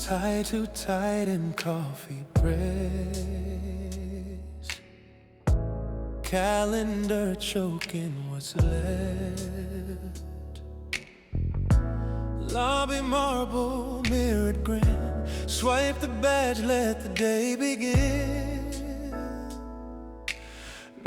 tie too tight and coffee press. Calendar choking what's left. Lobby marble, mirrored grin. Swipe the badge, let the day begin.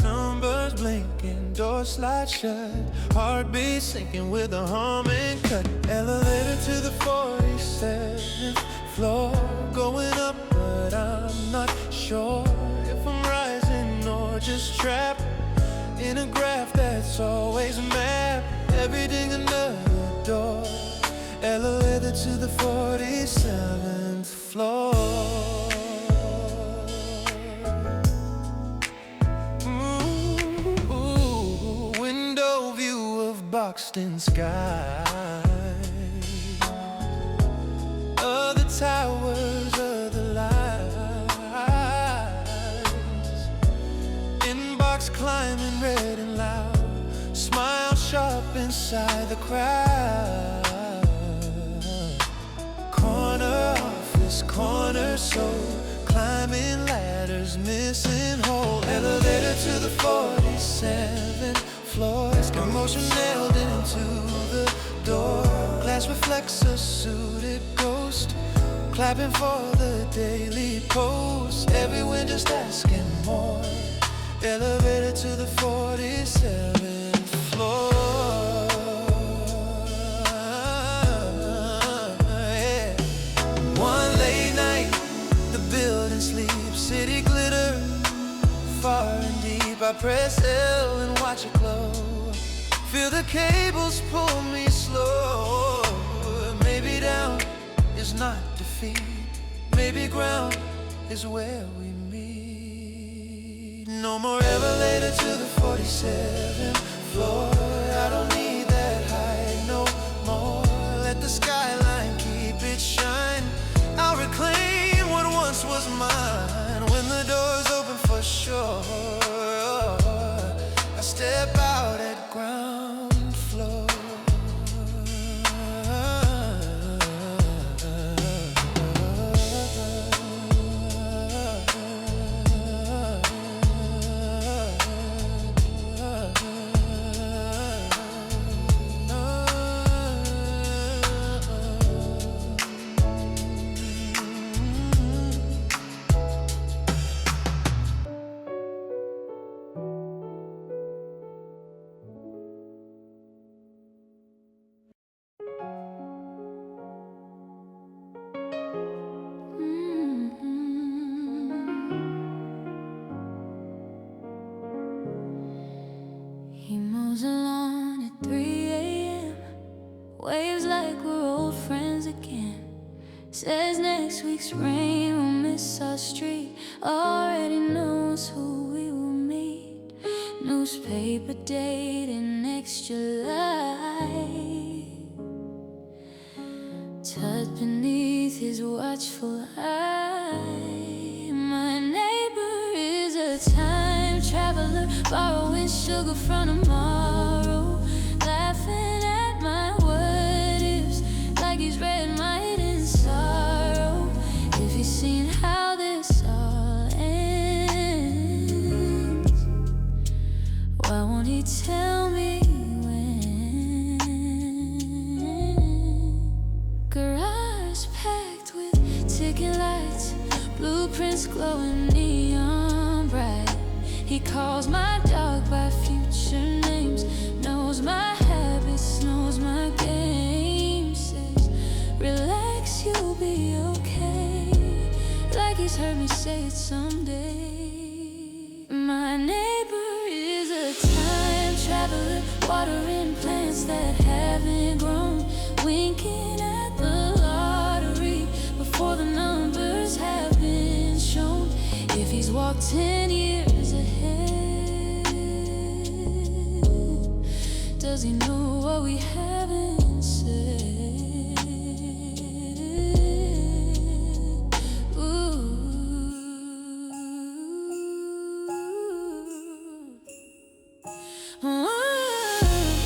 Numbers blinking, door slide shut. Heartbeat sinking with a humming cut. Elevator to the 47th floor. Going up, but I'm not sure if I'm rising or just trapped in a graph that's always mapped. Everything another door. Elevator to the 47th floor. Ooh, window view of boxed-in sky. Other towers, other lights. Inbox climbing, red and loud. Smile sharp inside the crowd. Corner office, corner soul. Climbing ladders, missing hole. Elevator to the 47th floor. Emotion nailed into the door. Glass reflects a suited ghost. Clapping for the Daily Post. Everyone just asking more. Elevator to the 47th floor. City glitter, far and deep. I press L and watch it glow. Feel the cables pull me slow. Maybe down is not defeat. Maybe ground is where we meet. No more elevator to the 47th floor. I don't need that height no more. Let the skyline keep it shine. I'll reclaim what once was mine. When the doors open for sure, I step out at ground floor. He mows along at 3 a.m. Waves like we're old friends again. Says next week's rain will miss our street. Already knows who we will meet. Newspaper dating next July. Tucked beneath his watchful eye. My neighbor is a time traveler, borrowing sugar from tomorrow. Laughing at my what ifs, like he's read my hidden sorrow. If he's seen how this all ends, why won't he tell me when? Garage packed with ticket lights, blueprints glowing neon bright. He calls my dog by future names, knows my habits, knows my game. Says, relax, you'll be okay, like he's heard me say it someday. My neighbor is a time traveler, watering plants that haven't grown, winking at the lottery before the numbers have been shown. If he's walked 10 years ahead, does he know what we haven't said? Ooh.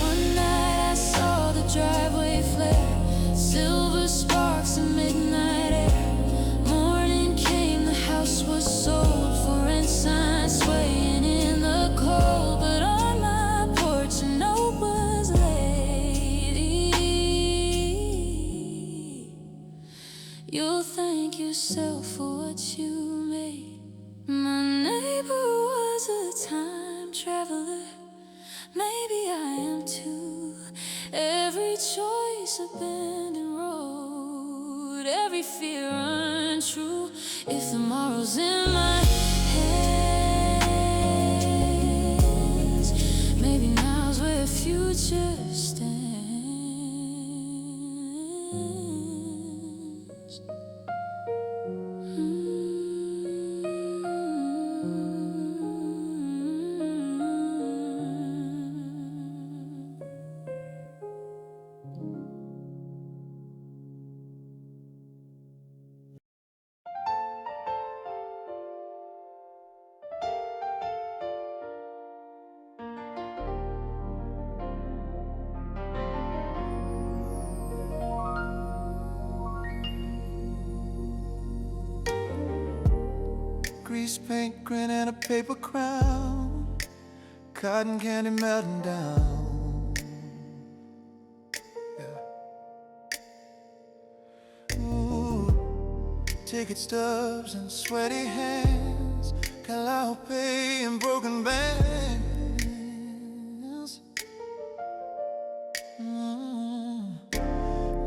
One night I saw the driveway flare, silver sparks in midnight air. You'll thank yourself for what you made. My neighbor was a time traveler. Maybe I am too. Every choice abandoned road, every fear untrue. If tomorrow's in my hands, maybe now's where future stands. Grease paint, grin, and a paper crown. Cotton candy melting down. Yeah. Ooh, ticket stubs and sweaty hands. Calliope and broken bands.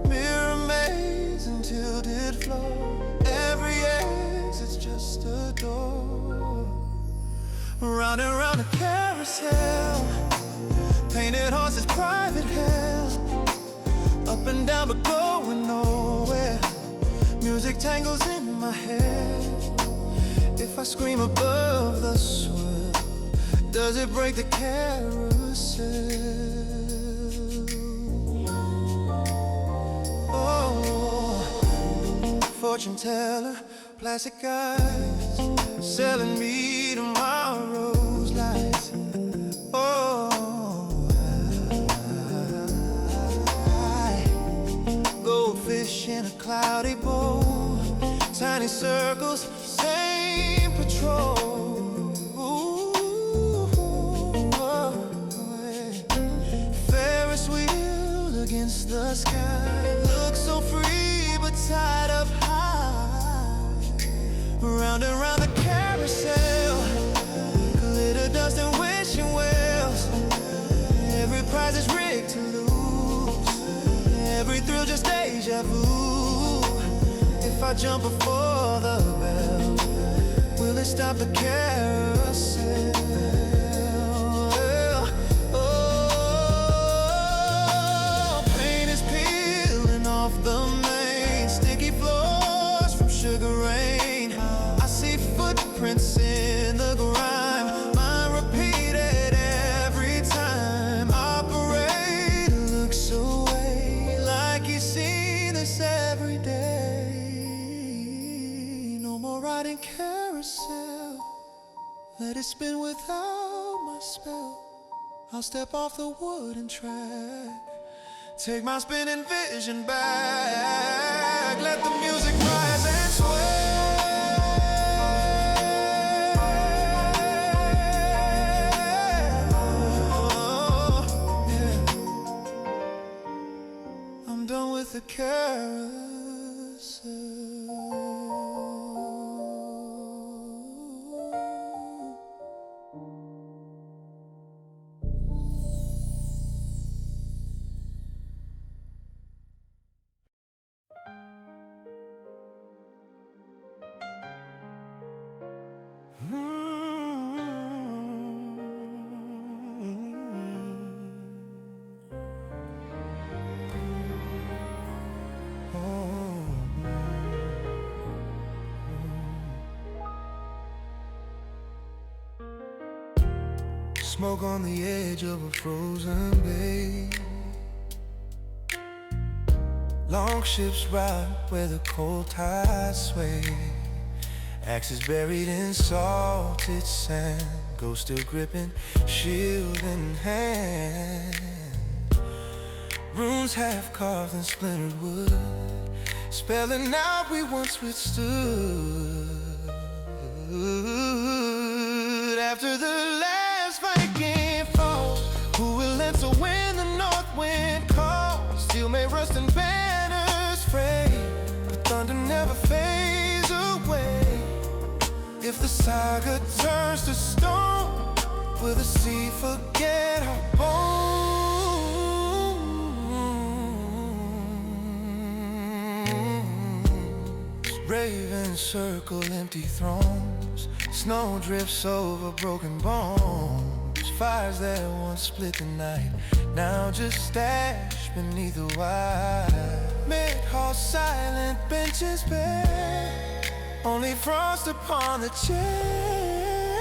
Mirror maze and tilted floor. Every exit's just a door. Round and round a carousel. Painted horses, private hell. Up and down but going nowhere. Music tangles in my head. If I scream above the swirl, does it break the carousel? Oh, fortune teller, plastic eyes, selling me tomorrow's lies. Oh, goldfish in a cloudy bowl, tiny circles, same patrol. Ooh, oh, yeah. Ferris wheel against the sky, looks so free but tied up high. Round and round the carousel, glitter dust and wishing wells. Every prize is rigged to lose, every thrill just deja vu. If I jump before the bell, will it stop the carousel? Oh, paint is peeling off the main, sticky floors from sugar rain. I see footprints in the grime, mine repeated every time. Operator looks away like he's seen this every day. No more riding carousel, let it spin without my spell. I'll step off the wooden track, take my spinning vision back. Let the music rise and sway. Oh, yeah. I'm done with the carousel. Smoke on the edge of a frozen bay. Long ships ride where the cold tides sway. Axes buried in salted sand, ghost still gripping, shield in hand. Runes half carved in splintered wood, spelling out we once withstood. After the last Viking fall, who will answer when the north wind calls? Steel may rust and banners fray, but thunder never fades away. If the saga turns to stone, will the sea forget our bones? Ravens circle empty thrones, snow drifts over broken bones. Fires that once split the night, now just stashed beneath the wire. Mid-hall silent benches bare, only frost upon the chair.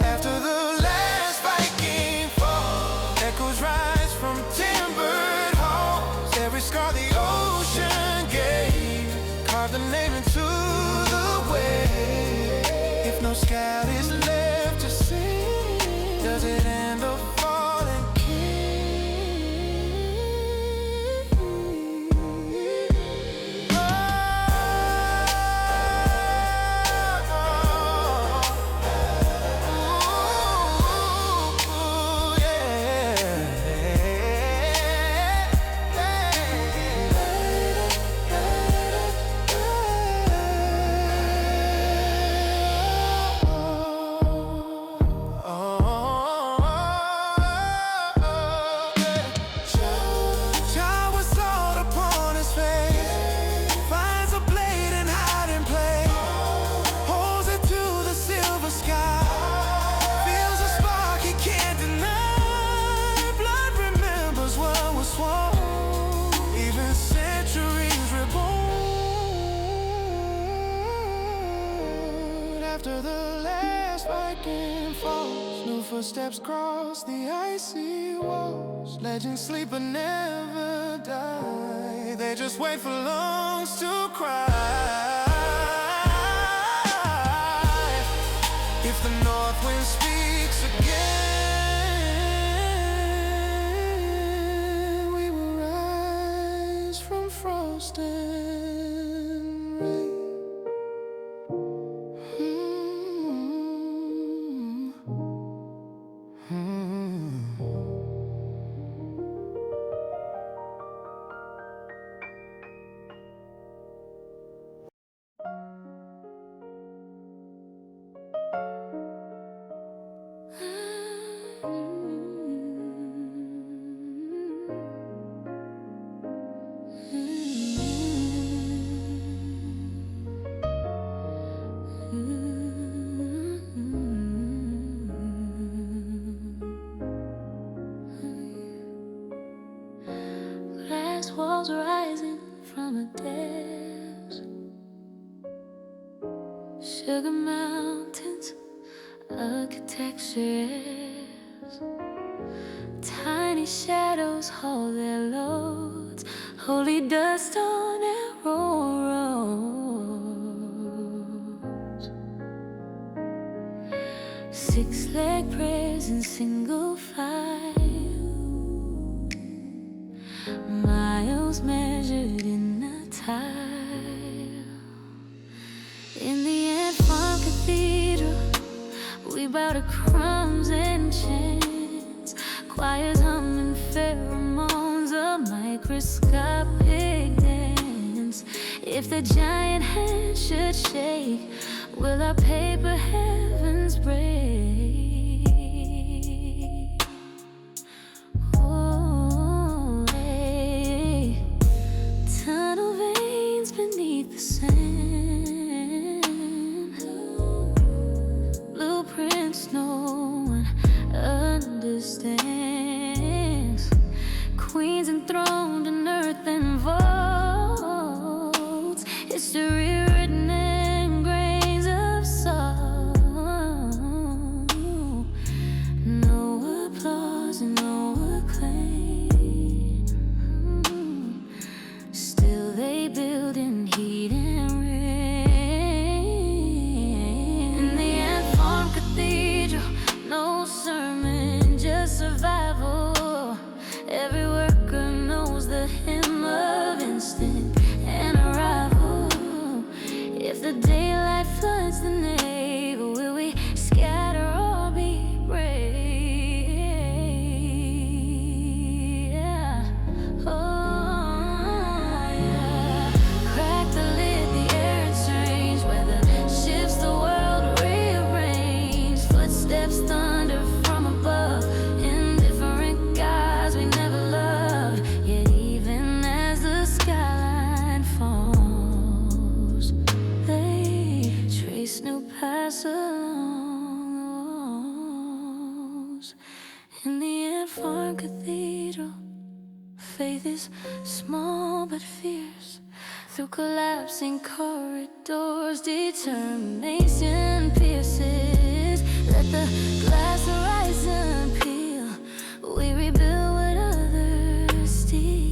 After the last Viking fall, echoes rise from timbered halls. Every scar the ocean gave, carved the name into the wave. If no scout is left to see, does it end a falling king? Oh, Shower salt upon his face, finds a blade in hiding place, holds it to the silver sky, feels a spark he can't deny. Blood remembers what was sworn, even centuries reborn. After the last Viking falls, new footsteps cross the icy walls. Legends sleep but never die, they just wait for lungs to cry. If the north wind speaks again, we will rise from frost and rain. Glass walls rising from a depth, sugar mountains, architectures, tiny shadows hold their loads, holy dust on arrow roads. Six-leg prayers in single file, miles measured in a tile. In the end, Farm Cathedral, we bow to crumbs and chants, choirs humming pheromones, a microscopic dance. If the giant hand should shake, will our paper heavens break? Oh, hey. Tunnel veins beneath the sand, blueprints no one understands, queens enthroned in earthen vaults, history written in grains of salt. No applause and no acclaim, still they build in heat and rain. In the end, Farm Cathedral, no sermon, just survival. Every worker knows the hymn of instinct and arrival. If the daylight floods the navel, will we scatter or be brave? Farm Cathedral. Faith is small but fierce. Through collapsing corridors, determination pierces. Let the glass horizon peel. We rebuild what others steal.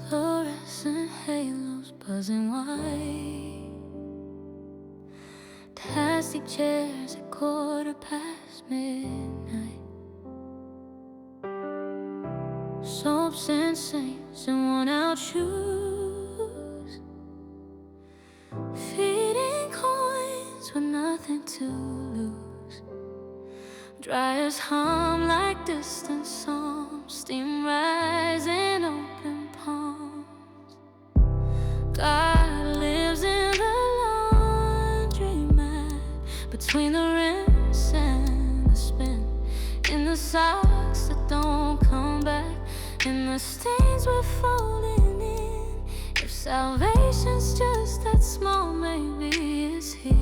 Fluorescent halos buzzing white. Plastic chairs at midnight. Soaps and saints in worn-out shoes, feeding coins with nothing to lose. Dryers hum like distant psalms, steam rising open palms. God lives in the laundromat, between the rinse and the spin, in the socks that don't come back, in the stains we're folding in. If salvation's just that small, maybe it's here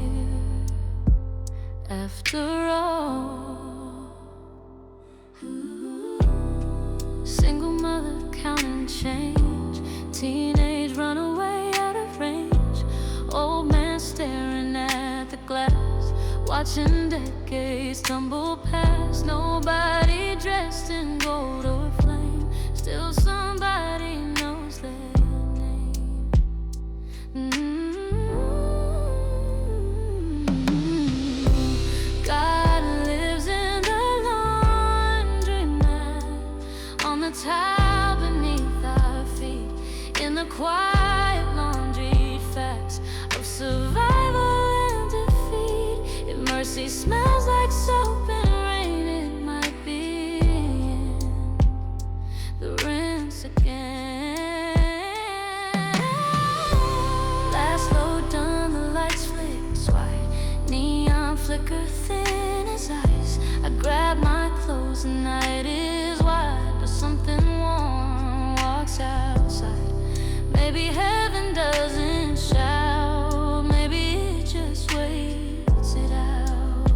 after all. Single mother counting change, teenage runaway out of range, old man staring at the glass, watching decades tumble past. Nobody dressed in gold or flame, still somebody knows their name. God lives in the laundromat, on the tile beneath our feet, in the quiet laundry facts of survival and defeat. If mercy smells like soap and rain, it might be in the rinse again. Last load done, the lights flick white, neon flicker thin as ice. I grab my clothes, the night is wide, but something warm walks outside. Maybe heaven doesn't shout, maybe it just waits it out.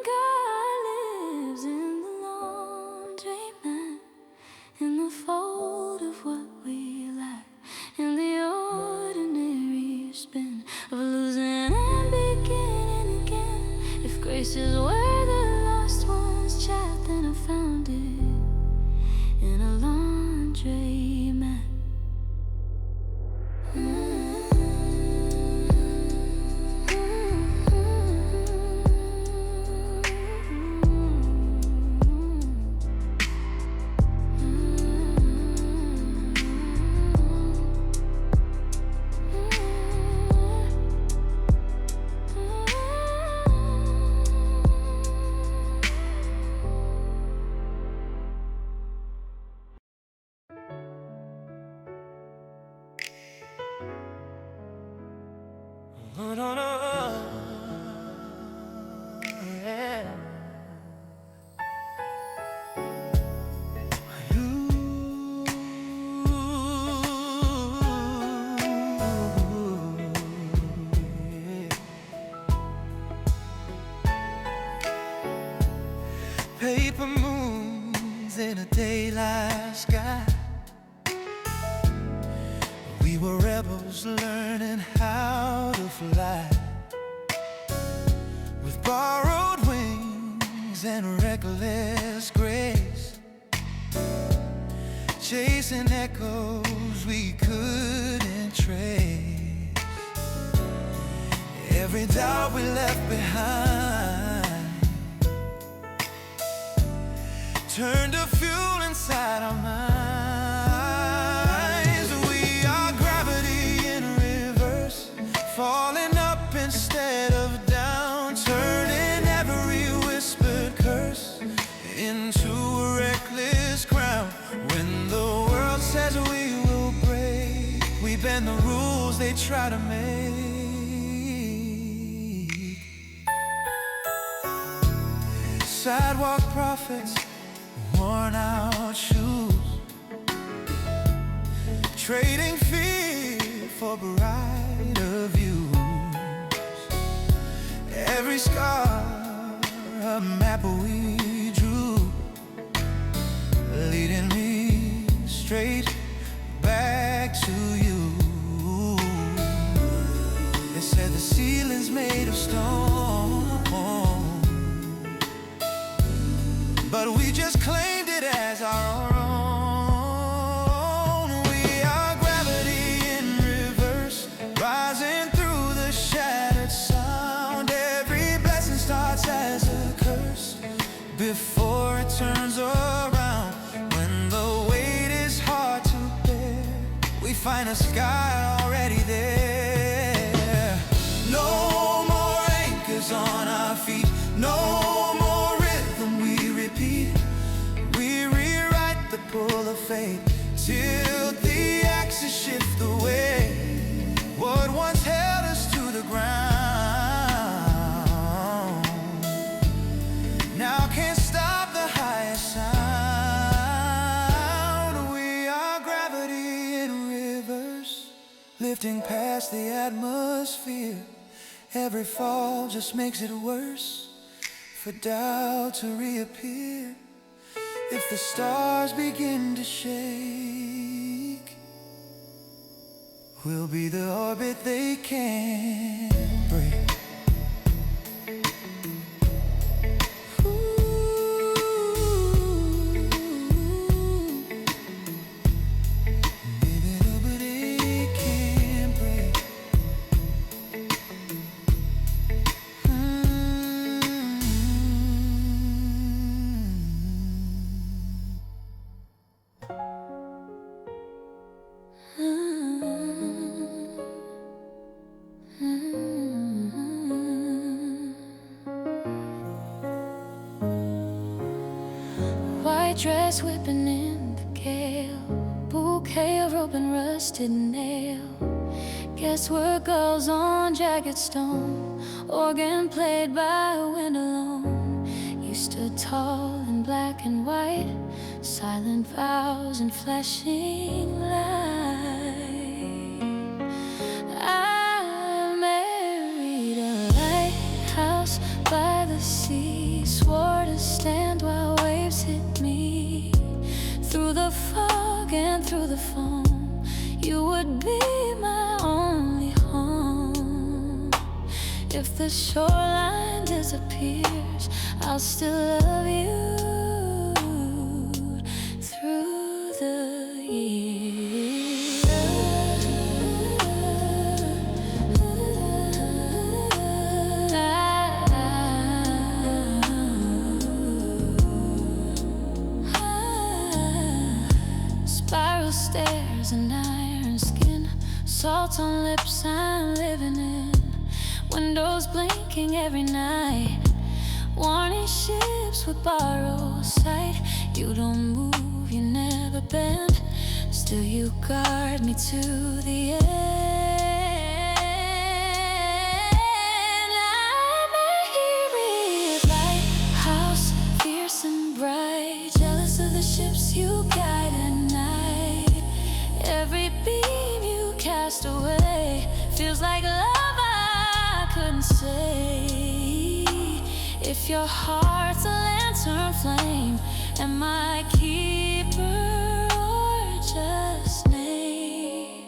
God lives in the laundromat, in the fold of what we lack, in the ordinary spin of losing and beginning again. If grace is where the lost ones chat, then I found it in a laundromat. Oh, no, no, yeah. Paper moons in a daylight sky. We were rebels learning how to fly, with borrowed wings and reckless grace, chasing echoes we couldn't trace. Every doubt we left behind turned to fuel inside our minds. Falling up instead of down, turning than the rules they try to make. Sidewalk prophets, worn out shoes, trading fear for brighter views. Every scar a map we drew, leading me straight back to you. They said the ceiling's made of stone, but we just claimed it as our own. We are gravity in reverse, rising through the shattered sound. Every blessing starts as a curse before it turns around. When the weight is hard to bear, we find a sky already there. No more anchors on our feet, no more rhythm we repeat. We rewrite the pull of fate till the axis shift away. What once held us to the ground now can't stop the highest sound. We are gravity in reverse, lifting past the atmosphere. Every fall just makes it worse for doubt to reappear. If the stars begin to shake, we'll be the orbit they can't break. White dress whipping in the gale, bouquet of rope and rusted nail. Guess where girls on jagged stone, organ played by a wind alone. You stood tall in black and white, silent vows and flashing light. I married a lighthouse by the sea, swore to stand while waves hit me. Through the fog and through the foam, you would be my only home. If the shoreline disappears, I'll still love you through the years. Spiral stairs and iron skin, salt on lips I'm living in. Windows blinking every night, warning ships would borrow sight. You don't move, you never bend, still you guard me to the end. I'm a hero, lighthouse, fierce and bright, jealous of the ships you guide at night. Every beam you cast away feels like love I couldn't say. If your heart's a lantern flame, am I keeper or just name?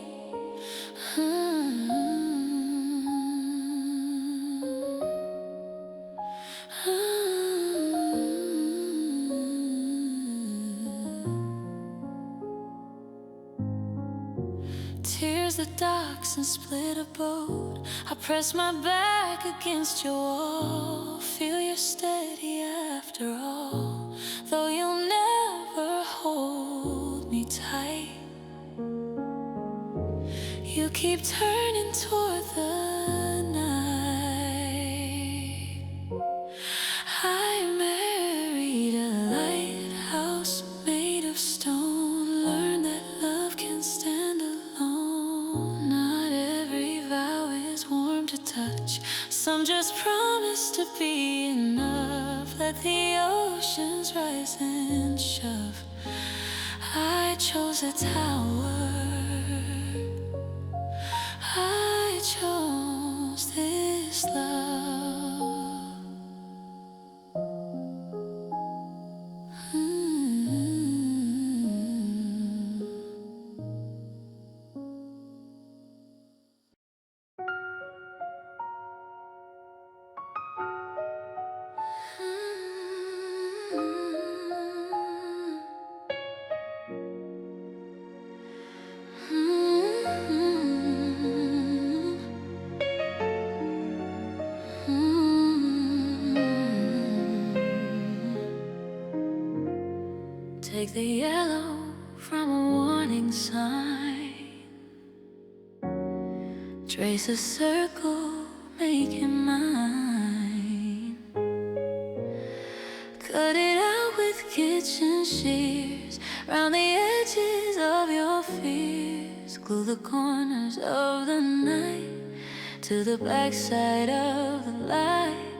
Tears the docks and split a boat. I press my back against your wall, feel you're steady after all, though you'll never hold me tight. You keep turning toward the night. I married a lighthouse made of stone, learned that love can stand alone. just promise to be enough. Let the oceans rise and shove. I chose a tower. I chose this love. Take the yellow from a warning sign. Trace a circle, make it mine. Cut it out with kitchen shears. Round the edges of your fears. Glue the corners of the night to the backside of the light.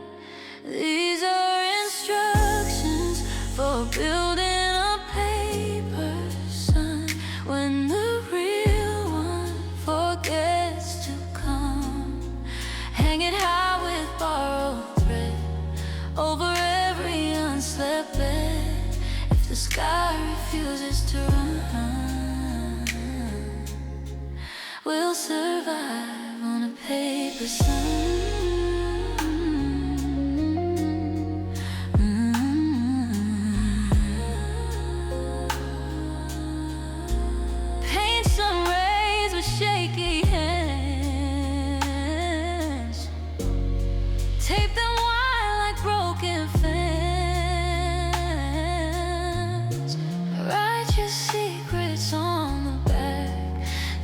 These are instructions for building a paper sun. When the real one forgets to come, hang it high with borrowed thread over every unslept bed. If the sky refuses to run, we'll survive on a paper sun. Shaky hands, tape them wide like broken fans. Write your secrets on the back,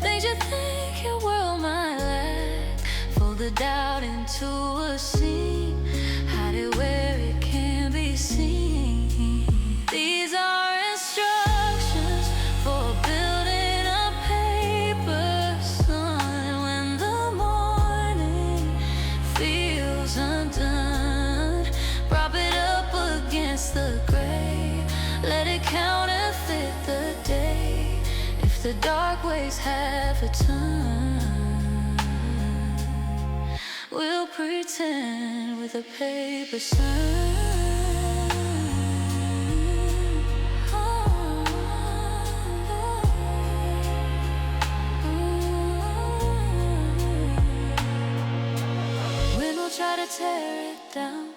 things you think your world might lack. Fold the doubt into a scene, hide it where it can't be seen. These are instructions for building the gray. Let it counterfeit the day. If the dark ways have a turn, we'll pretend with a paper sun. Wind will try to tear it down,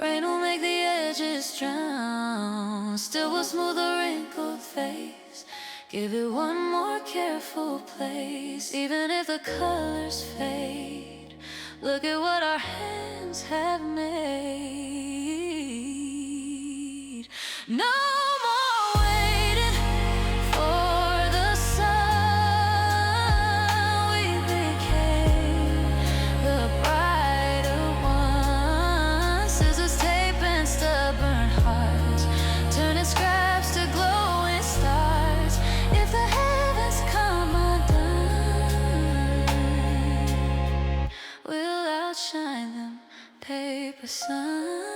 rain will make the edges drown. Still will smooth a wrinkled face, give it one more careful place. Even if the colors fade, look at what our hands have made. No more waiting for the sun. We became the brighter one. Scissors, tape, and stubborn hearts, turning scraps to glowing stars. If the heavens come undone, we'll outshine them, paper sun.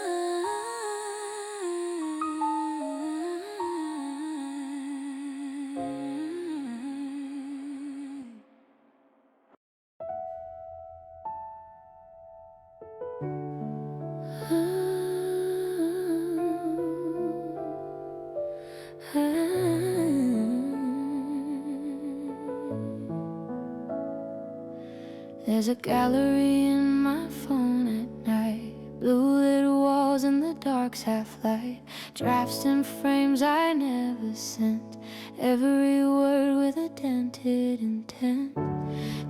There's a gallery in my phone at night, blue lit walls in the dark's half light, drafts and frames I never sent, every word with a dented intent,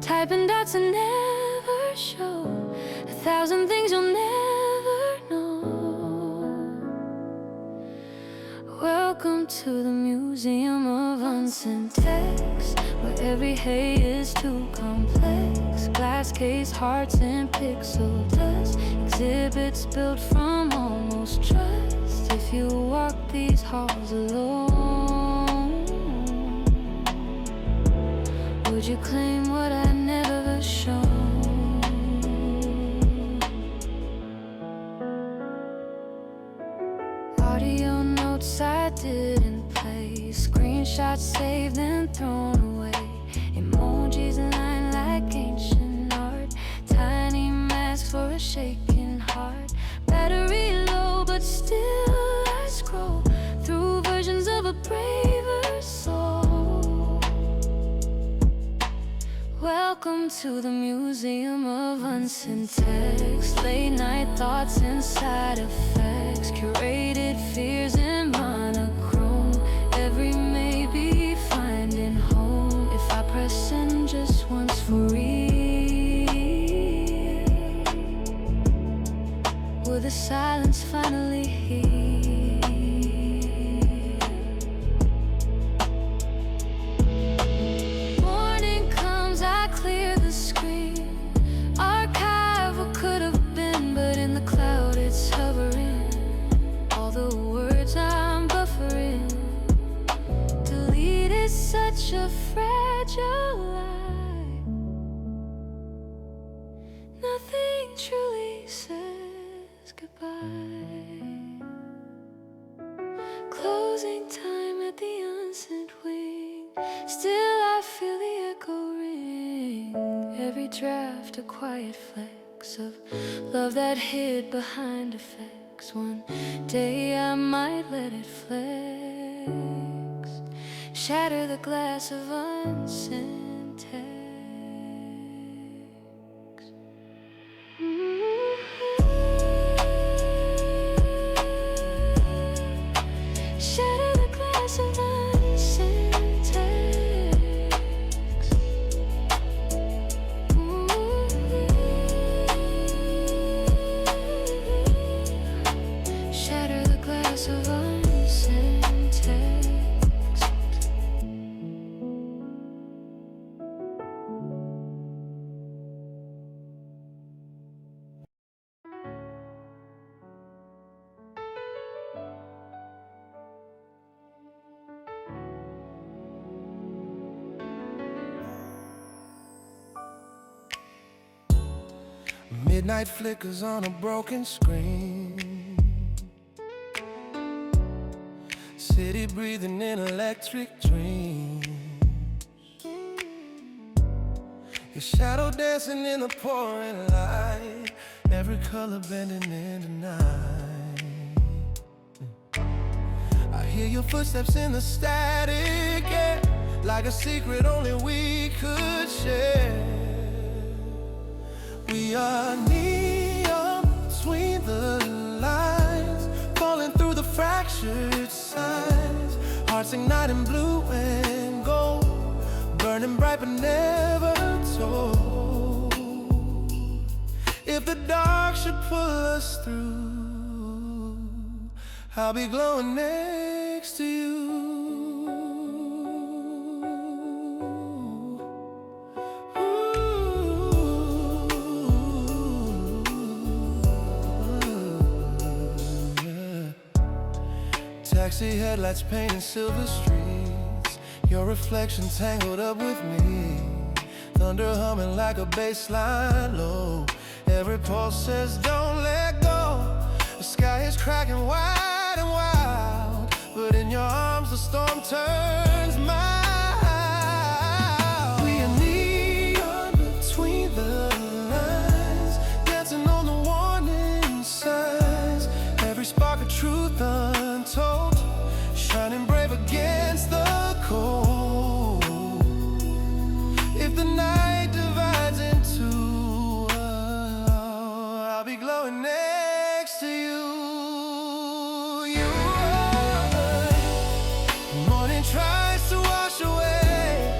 typing dots I never show, 1,000 things you'll never know. Welcome to the museum of unsent text, where every hey is too complex. Glass case hearts and pixel dust, exhibits built from almost trust. If you walk these halls alone, would you claim what I never shown? notes I didn't play, screenshots saved and thrown away, emojis lined like ancient art, tiny masks for a shaking heart, battery low but still I scroll through versions of a braver soul. Welcome to the museum of unsent text, late night thoughts and side effects, curated fears in monochrome, every maybe finding home if I press send just once for real. Will the silence finally heal? Morning comes, I clear the screen, archive what could have been, but in the cloud it's hovering, all the words I'm buffering. Delete is such a fragile lie, nothing truly says goodbye. Closing time at the unsent wing, still I feel the echo ring, every draft a quiet flex of love that hid behind effects. One day I might let it flex, shatter the glass of unsent text. Shatter the glass of unsent text. Shatter the glass of unsent text. Midnight flickers on a broken screen, city breathing in electric dreams, your shadow dancing in the pouring light, every color bending in the night. I hear your footsteps in the static, yeah, like a secret only we could share. We are neon between the lines, falling through the fractured signs, hearts igniting blue and gold, burning bright but never told. If the dark should pull us through, I'll be glowing next to you. Taxi headlights painting silver streets, your reflection tangled up with me, thunder humming like a bass line low, every pulse says don't let go. The sky is cracking wide and wild, but in your arms the storm turns mild. We are neon between the lines, dancing on the warning signs, every spark of truth untold, shining brave against the cold. If the night divides in two, I'll be glowing next to you. You the morning tries to wash away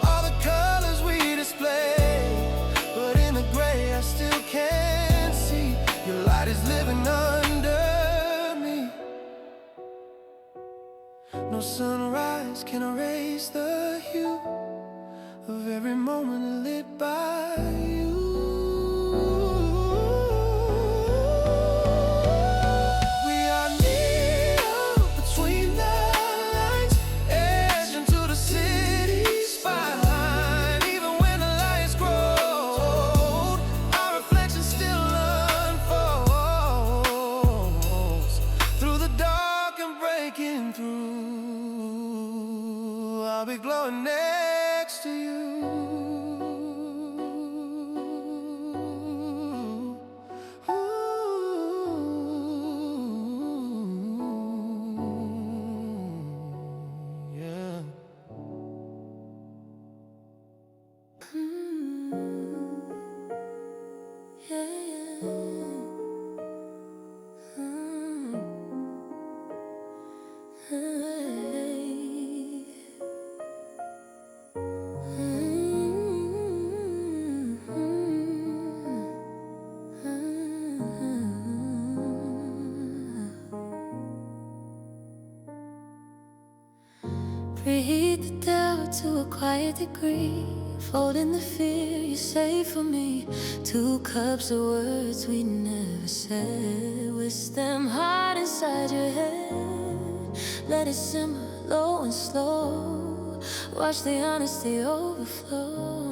all the colors we display, but in the gray I still can't see your light is living under me. No sunrise can erase the hue of every moment lit by you. We are neon between the lines, edge into the city's spotlight. Even when the lights grow old, our reflection still unfolds through the dark and breaking I'll be glowing next to you. Breathe the doubt to a quiet degree, folding the fear you say for me. 2 cups of words we never said, wish them hard inside your head. Let it simmer low and slow, watch the honesty overflow.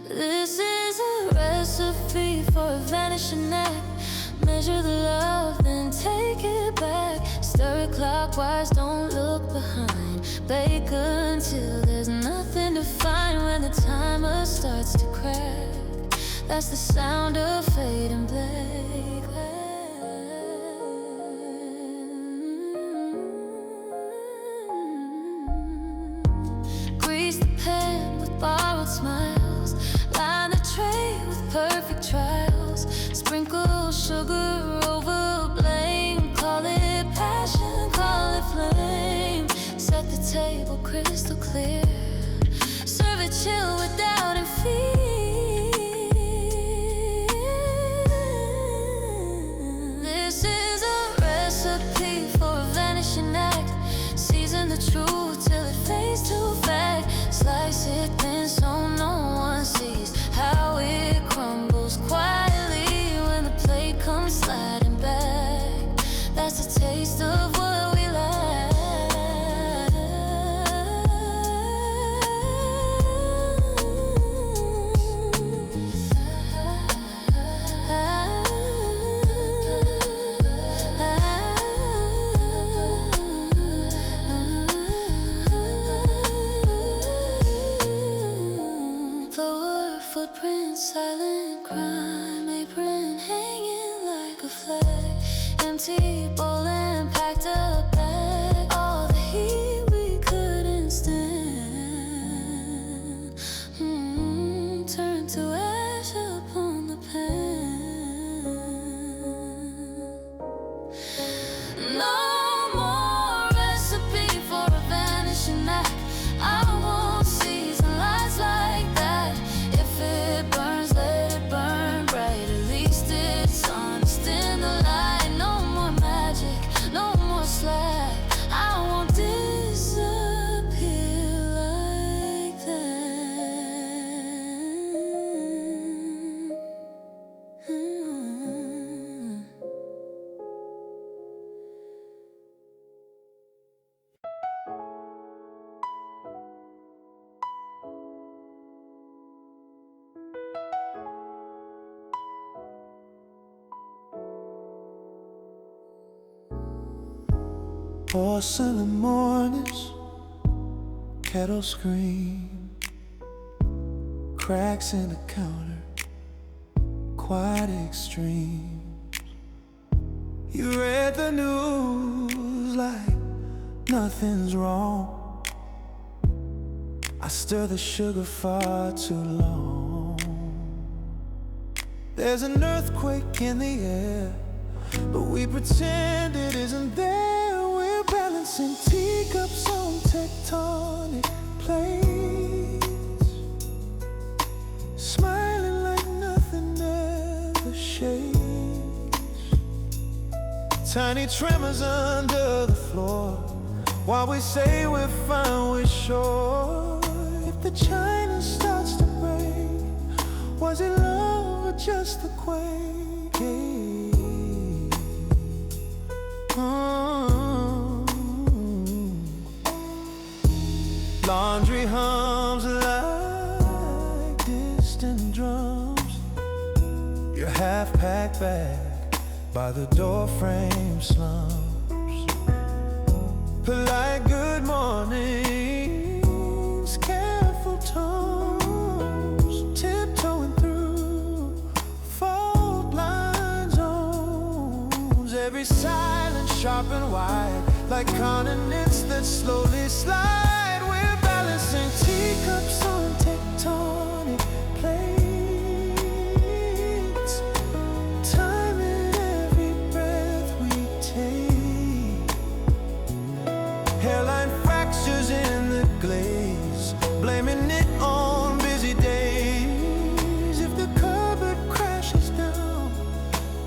This is a recipe for a vanishing act. Measure the love, then take it back. Stir it clockwise, don't look behind. Bake until there's nothing to find. When the timer starts to crack, that's the sound of fading black. Grease the pan with borrowed smiles, line the tray with perfect trials. Sprinkle sugar over blame, call it passion, call it flame. Set the table crystal clear, serve it chill with doubt and fear. This is a recipe for a vanishing act. Season the truth till it fades to fact. Slice it thin so no one sees how it crumbles quietly when the plate comes sliding back. That's the taste of what we lack. Floor footprints, silent crime, apron hanging like a flag. Empty bowl and packed up bag. All the heat we couldn't stand. Turned to ash upon the pan. No more recipe for a vanishing act. I won't season lights like that. If it burns, let it burn bright. At least it's honest in the light. No more magic, no more slack. I won't disappear like that. Porcelain mornings, kettle scream, cracks in the counter, quite extreme. You read the news like nothing's wrong. I stir the sugar far too long. There's an earthquake in the air, but we pretend it isn't there. We're balancing teacups on tectonic plates, smiling like nothing ever shakes. Tiny tremors under the floor, while we say we're fine, we're sure. If the china starts to break, was it love or just the quake? Laundry hums like distant drums. Your half-packed bag by the door frame slumps. polite good mornings, careful tones, tiptoeing through fault line zones. Every silence sharp and wide, like continents that slowly slide. We're balancing teacups on tectonic plates, timing every breath we take. Hairline fractures in the glaze, blaming it on busy days. If the cupboard crashes down,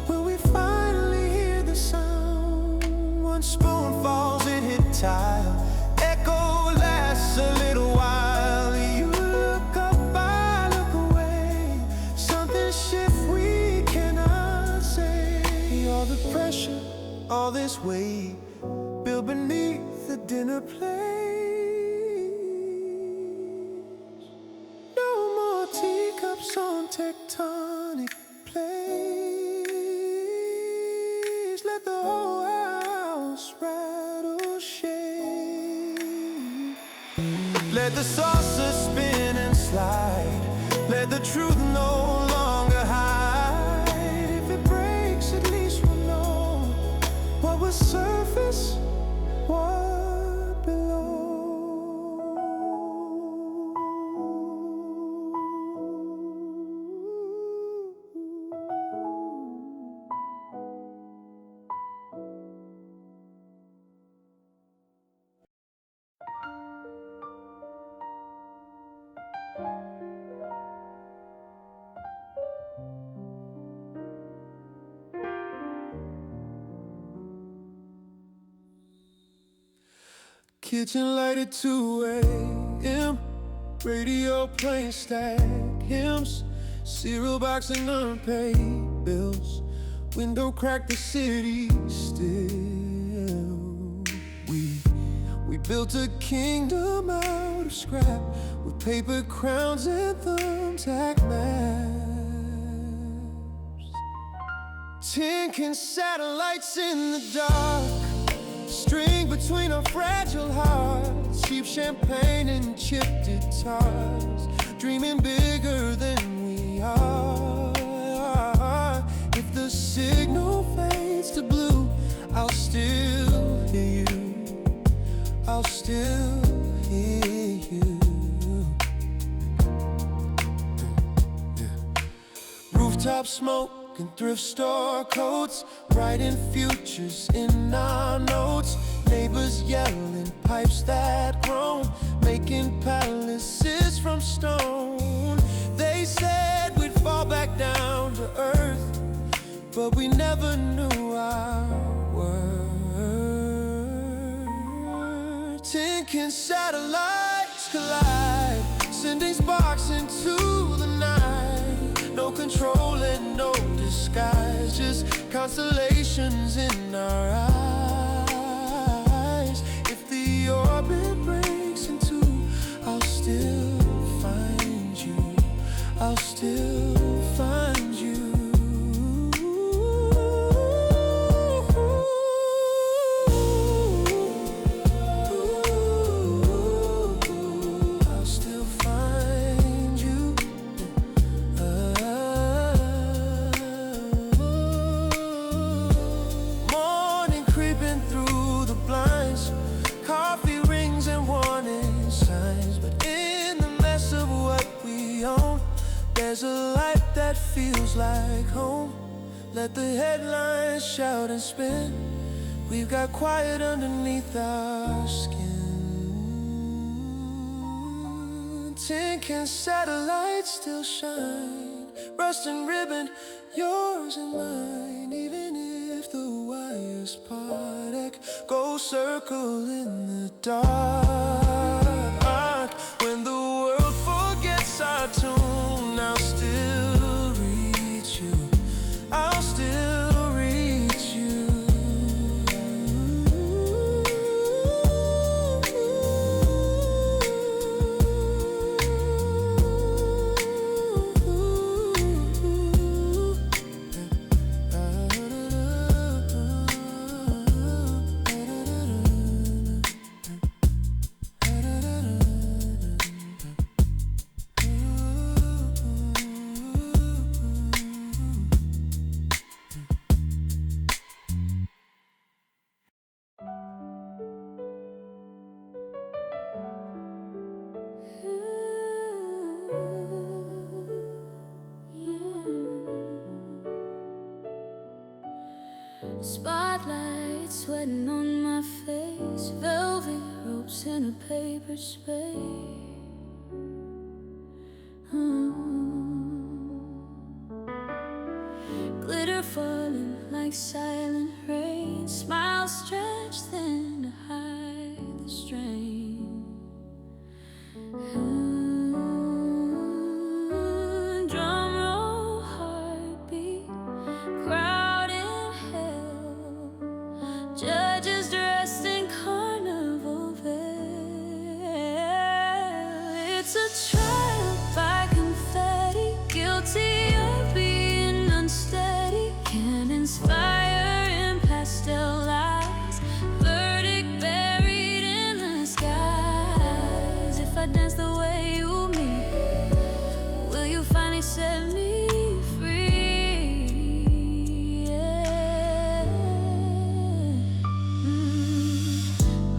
will we finally hear the sound? One spoon falls, it hit tile, echo lasts a little while. You look up, I look away, something shifts we cannot say. All the pressure, all this weight, built beneath the dinner plate. No more teacups on tectonic plates. Let the whole house rattle, shake. Let the saucer spin and slide. Let the truth no longer hide. If it breaks, at least we'll know what was surface, what below. Kitchen light at 2 a.m. Radio playing stack hymns, cereal box and unpaid bills. Window cracked, the city still. We built a kingdom out of scrap, with paper crowns and thumbtack maps. Tin satellites in the dark, string between our fragile hearts. Cheap champagne and chipped guitars, dreaming bigger than we are. If the signal fades to blue, I'll still hear you, I'll still hear you. Rooftop smoke and thrift store coats, writing futures in our notes. Neighbors yelling, pipes that groan, making palaces from stone. They said we'd fall back down to earth, but we never knew our worth. Tin satellites collide, sending sparks into the night. No control and no disguise, just constellations in our eyes. If the orbit breaks in two, I'll still find you, I'll still find you. I'll still find you. Morning creeping through the blinds, coffee rings and warning signs. But in the mess of what we own, there's a light that feels like home. Let the headlines shout and spin, we've got quiet underneath our skin. Tin can satellites still shine, rust and ribbon, yours and mine. Even if the wires part, echo circle in the dark. When the world forgets our tune, I'll still reach you, I'll still reach you. Spotlight sweating on my face, velvet ropes in a paper space. Glitter falling like silent rain, smiles stretched thin to hide the strain. Drum roll, heartbeat, crowd in hell, judges dressed in carnival veil. It's a trial by confetti, guilty of being unsteady. Cannons fire in pastel lights, verdict buried in the skies. If I dance the way you mean, will you finally set me free? Yeah.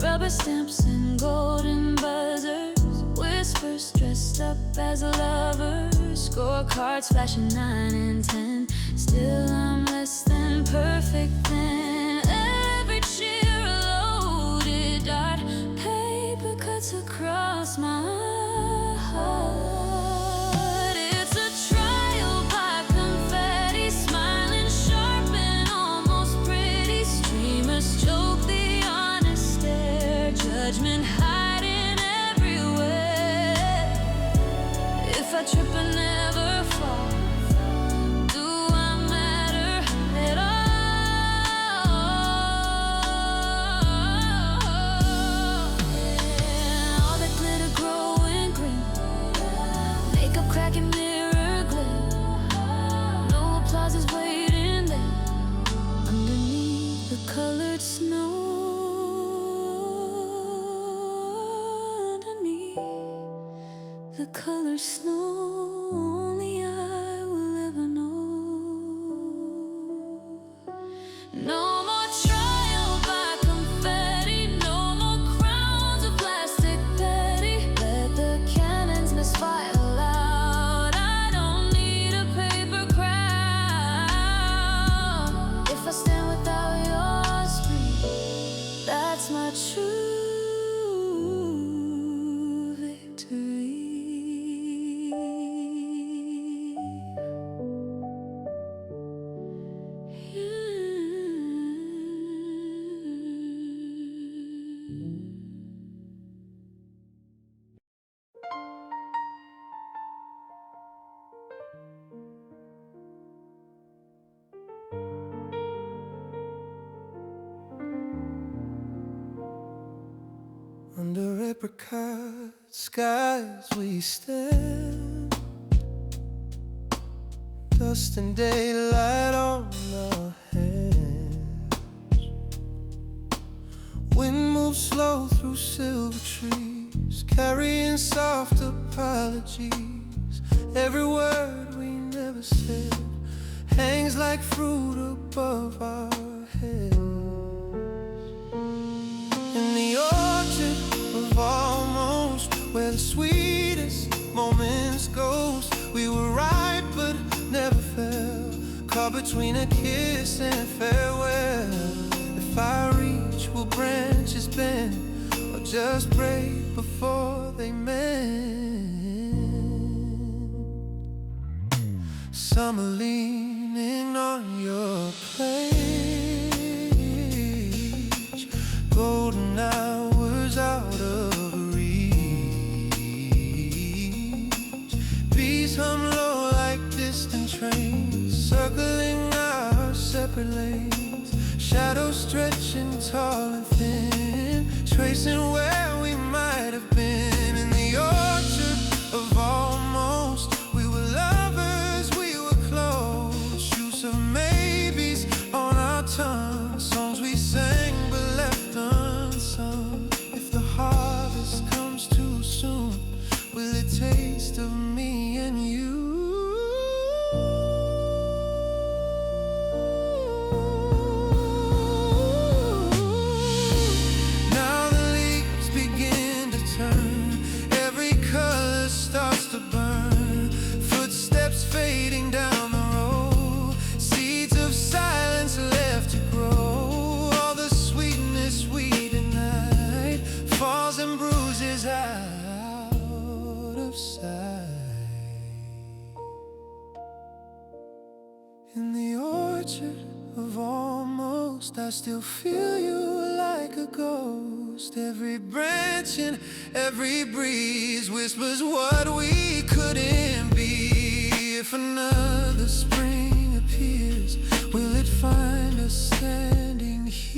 Rubber stamps and golden buzzers, whispers dressed up as lovers, scorecards flashing 9 and 10. Still I'm less than perfect then. Every cheer a loaded dart, paper cuts across my heart. It's a trial by confetti, smiling sharp and almost pretty. Streamers choke the honest stare, judgment hiding everywhere. If I trip and never fall, do I matter at all? Yeah, all that glitter growing green, makeup cracking, mirror glare. No applause is waiting there underneath the colored snow. Underneath the colored snow, only I will ever know. No more trial by confetti, no more crowns of plastic petty. Let the cannons misfire loud, I don't need a paper crown. If I stand without your screen, that's my true victory. Under apricot skies we stand, dust and daylight on our hands. Wind moves slow through silver trees, carrying soft apologies. Every word we never said hangs like fruit above our heads. In the orchard of almost, where the sweetest moments goes, we were right but never fell, caught between a kiss and farewell. If I reach, will branches bend or just break before they mend? Summer leaning on your page, golden hours out of reach. Bees hum low like distant trains, circling our separate lanes. Shadows stretching tall and thin, tracing where we might have been. In the orchard of almost, we were lovers, we were close. Juice of maybes on our tongue, songs we sang but left unsung. If the harvest comes too soon, will it taste of me and you? Now the leaves begin to turn, In the orchard of almost, I still feel you like a ghost. Every branch and every breeze whispers what we couldn't be. If another spring appears, will it find us standing here?